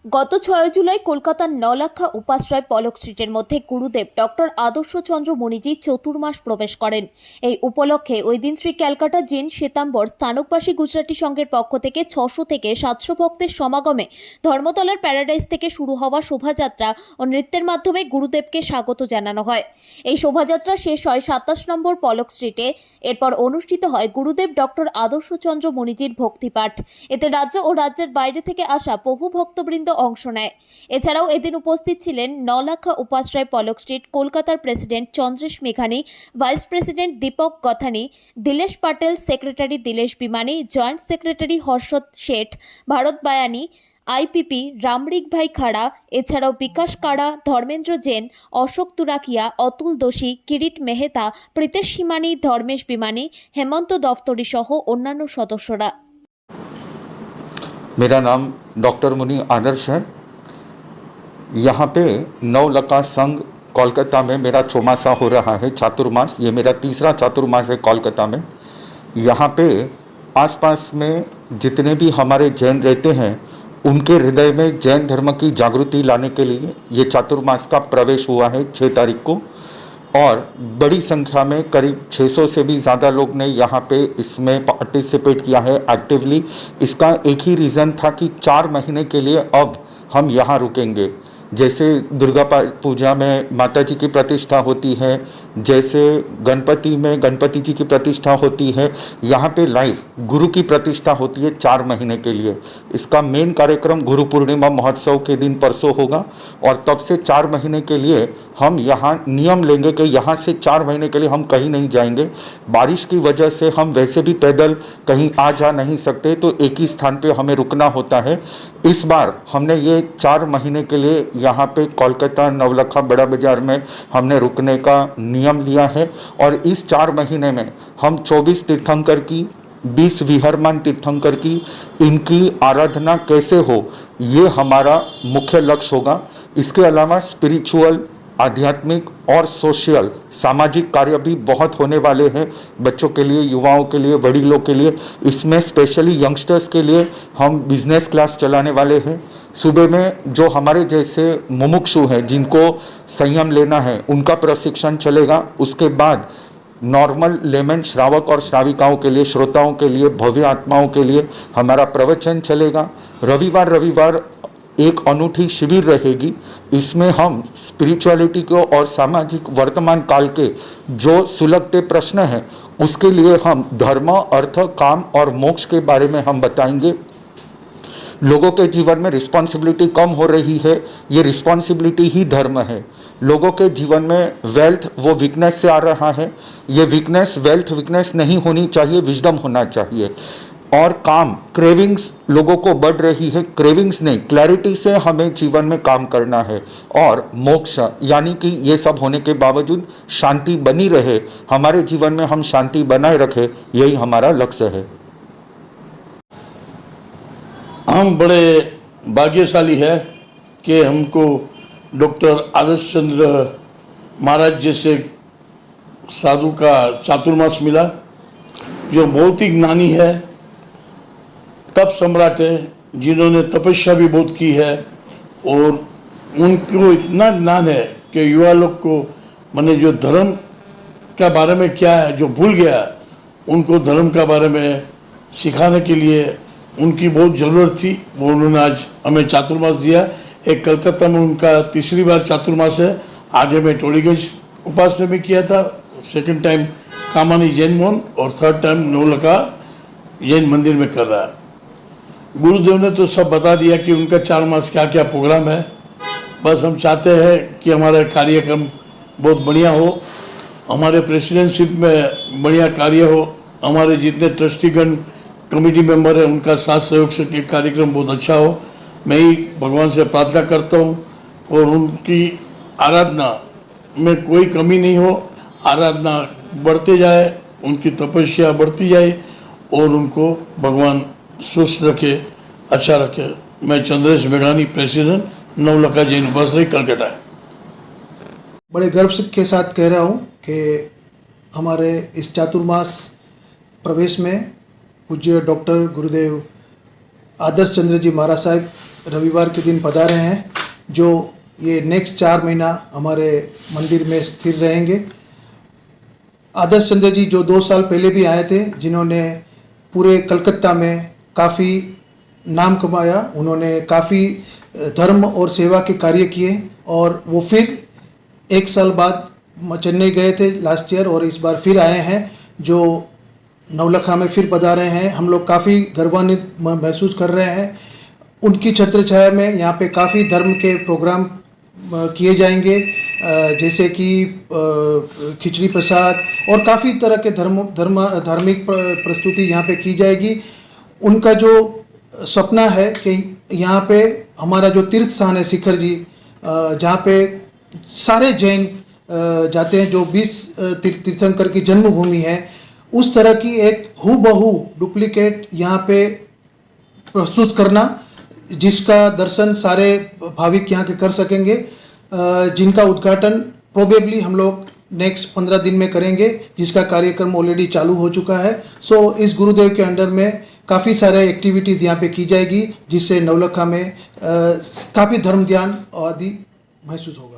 গত ৬ জুলাই কলকাতার নলাক্ষা উপাশ্রয় পলক স্ট্রিটের মধ্যে গুরুদেব ডক্টর আদর্শচন্দ্র মণিজি চতুর্মাস প্রবেশ করেন। এই উপলক্ষে ওই দিন শ্রী ক্যালকাটা জেন শ্বেতাম্বর স্থানকবাসী গুজরাটি সংঘের পক্ষ থেকে ৬০০ থেকে ৭০০ ভক্তের সমাগমে ধর্মতলার প্যারাডাইস থেকে শুরু হওয়া শোভাযাত্রা ও নৃত্যের মাধ্যমে গুরুদেবকে স্বাগত জানানো হয়। এই শোভাযাত্রা শেষ হয় ২৭ নম্বর পলক স্ট্রিটে। এরপর অনুষ্ঠিত হয় গুরুদেব ডক্টর আদর্শচন্দ্র মণিজির ভক্তিপাঠ। এতে রাজ্য ও রাজ্যের বাইরে থেকে আসা বহু ভক্তবৃন্দ অংশ নেয়। এছাড়াও এদিন উপস্থিত ছিলেন নলাক্ষা উপাশ্রয় পলক স্ট্রিট কলকাতার প্রেসিডেন্ট চন্দ্রেশ মেঘানি, vice president Deepak Gathani, Dilesh Patel, secretary Dilesh Bimani, joint secretary Harshad Sheth, Bharat Bayani, IPP রামরিক ভাই খাড়া, এছাড়াও বিকাশ কাড়া, ধর্মেন্দ্র জেন, অশোক তুরাকিয়া, অতুল দোষী, কিরিট মেহতা, প্রীতেশ সীমানি, ধর্মেশ বিমানি, হেমন্ত দফতরি সহ অন্যান্য সদস্যরা। मेरा नाम डॉक्टर मुनि आदर्श है। यहाँ पे नवलखा संघ कोलकाता में मेरा चौमासा हो रहा है, चातुर्मास। ये मेरा तीसरा चातुर्मास है कोलकाता में। यहाँ पे आसपास में जितने भी हमारे जैन रहते हैं उनके हृदय में जैन धर्म की जागृति लाने के लिए ये चातुर्मास का प्रवेश हुआ है 6 तारीख को। और बड़ी संख्या में करीब 600 से भी ज़्यादा लोग ने यहाँ पे इसमें पार्टिसिपेट किया है एक्टिवली। इसका एक ही रीज़न था कि 4 महीने के लिए अब हम यहाँ रुकेंगे। जैसे दुर्गा पूजा में माता जी की प्रतिष्ठा होती है, जैसे गणपति में गणपति जी की प्रतिष्ठा होती है, यहाँ पे लाइव गुरु की प्रतिष्ठा होती है 4 महीने के लिए। इसका मेन कार्यक्रम गुरु पूर्णिमा महोत्सव के दिन परसों होगा। और तब से 4 महीने के लिए हम यहाँ नियम लेंगे कि यहाँ से 4 महीने के लिए हम कहीं नहीं जाएंगे। बारिश की वजह से हम वैसे भी पैदल कहीं आ जा नहीं सकते, तो एक ही स्थान पे हमें रुकना होता है। इस बार हमने ये 4 महीने के लिए यहाँ पे कोलकाता नवलखा बड़ा बाजार में हमने रुकने का नियम लिया है। और इस 4 महीने में हम 24 तीर्थंकर की, 20 विहरमान तीर्थंकर की, इनकी आराधना कैसे हो ये हमारा मुख्य लक्ष्य होगा। इसके अलावा स्पिरिचुअल, आध्यात्मिक और सोशल सामाजिक कार्य भी बहुत होने वाले हैं, बच्चों के लिए, युवाओं के लिए, वडीलों के लिए। इसमें स्पेशली यंगस्टर्स के लिए हम बिजनेस क्लास चलाने वाले हैं। सुबह में जो हमारे जैसे मुमुक्षु हैं जिनको संयम लेना है उनका प्रशिक्षण चलेगा। उसके बाद नॉर्मल लेमन श्रावक और श्राविकाओं के लिए, श्रोताओं के लिए, भव्य आत्माओं के लिए हमारा प्रवचन चलेगा। रविवार एक अनूठी शिविर रहेगी। इसमें हम स्पिरिचुअलिटी को और सामाजिक वर्तमान काल के जो सुलगते प्रश्न हैं उसके लिए हम धर्म, अर्थ, काम और मोक्ष के बारे में हम बताएंगे। लोगों के जीवन में रिस्पॉन्सिबिलिटी कम हो रही है, ये रिस्पॉन्सिबिलिटी ही धर्म है। लोगों के जीवन में वेल्थ वो वीकनेस से आ रहा है, ये वीकनेस वेल्थ वीकनेस नहीं होनी चाहिए, विजडम होना चाहिए। और काम, क्रेविंग्स लोगों को बढ़ रही है, क्रेविंग्स नहीं, क्लैरिटी से हमें जीवन में काम करना है। और मोक्ष यानी कि ये सब होने के बावजूद शांति बनी रहे, हमारे जीवन में हम शांति बनाए रखें, यही हमारा लक्ष्य है। हम बड़े भाग्यशाली है कि हमको डॉक्टर आदर्श चंद्र महाराज जैसे साधु का चातुर्मास मिला, जो बहुत ही ज्ञानी है, तप सम्राट है, जिन्होंने तपस्या भी बहुत की है। और उनको इतना ज्ञान है कि युवा लोग को मैंने जो धर्म के बारे में क्या है जो भूल गया, उनको धर्म के बारे में सिखाने के लिए उनकी बहुत ज़रूरत थी। वो उन्होंने आज हमें चातुर्मास दिया। एक कलकत्ता में उनका तीसरी बार चातुर्मास है। आगे में टोलीगंज उपासना में किया था, सेकंड टाइम कामानी जैन मोहन और थर्ड टाइम नवलखा जैन मंदिर में कर रहा है। गुरुदेव ने तो सब बता दिया कि उनका 4 मास क्या क्या प्रोग्राम है। बस हम चाहते हैं कि हमारा कार्यक्रम बहुत बढ़िया हो, हमारे प्रेसिडेंटशिप में बढ़िया कार्य हो, हमारे जितने ट्रस्टीगण कमेटी मेंबर है उनका साथ सहयोग से कि कार्यक्रम बहुत अच्छा हो। मैं ही भगवान से प्रार्थना करता हूँ और उनकी आराधना में कोई कमी नहीं हो, आराधना बढ़ते जाए, उनकी तपस्या बढ़ती जाए और उनको भगवान स्वस्थ रखे, अच्छा रखे। मैं चंद्रेश मेघानी, प्रेसिडेंट नवलखा जैन उपाश्रय कलकत्ता। बड़े गर्व के साथ कह रहा हूँ कि हमारे इस चातुर्मास प्रवेश में पूज्य डॉक्टर गुरुदेव आदर्श चंद्र जी महाराज साहब रविवार के दिन पधारे हैं, जो ये नेक्स्ट 4 महीना हमारे मंदिर में स्थिर रहेंगे। आदर्श चंद्र जी जो 2 साल पहले भी आए थे, जिन्होंने पूरे कलकत्ता में काफ़ी नाम कमाया, उन्होंने काफ़ी धर्म और सेवा के कार्य किए और वो फिर 1 साल बाद चेन्नई गए थे लास्ट ईयर और इस बार फिर आए हैं, जो नवलखा में फिर पधारे हैं। हम लोग काफ़ी गर्वान्वित महसूस कर रहे हैं। उनकी छत्र छाया में यहाँ पे काफ़ी धर्म के प्रोग्राम किए जाएंगे, जैसे कि खिचड़ी प्रसाद और काफ़ी तरह के धार्मिक प्रस्तुति यहाँ पे की जाएगी। उनका जो सपना है कि यहाँ पे हमारा जो तीर्थ स्थान है शिखर जी, जहाँ पे सारे जैन जाते हैं, जो 20 तीर्थंकर की जन्मभूमि है, उस तरह की एक हूबहू डुप्लीकेट यहाँ पे प्रस्तुत करना, जिसका दर्शन सारे भाविक यहाँ के कर सकेंगे, जिनका उद्घाटन प्रोबेबली हम लोग नेक्स्ट 15 दिन में करेंगे, जिसका कार्यक्रम ऑलरेडी चालू हो चुका है। सो इस गुरुदेव के अंडर में काफ़ी सारे एक्टिविटीज़ यहाँ पे की जाएगी, जिससे नवलखा में काफ़ी धर्म ध्यान आदि महसूस होगा।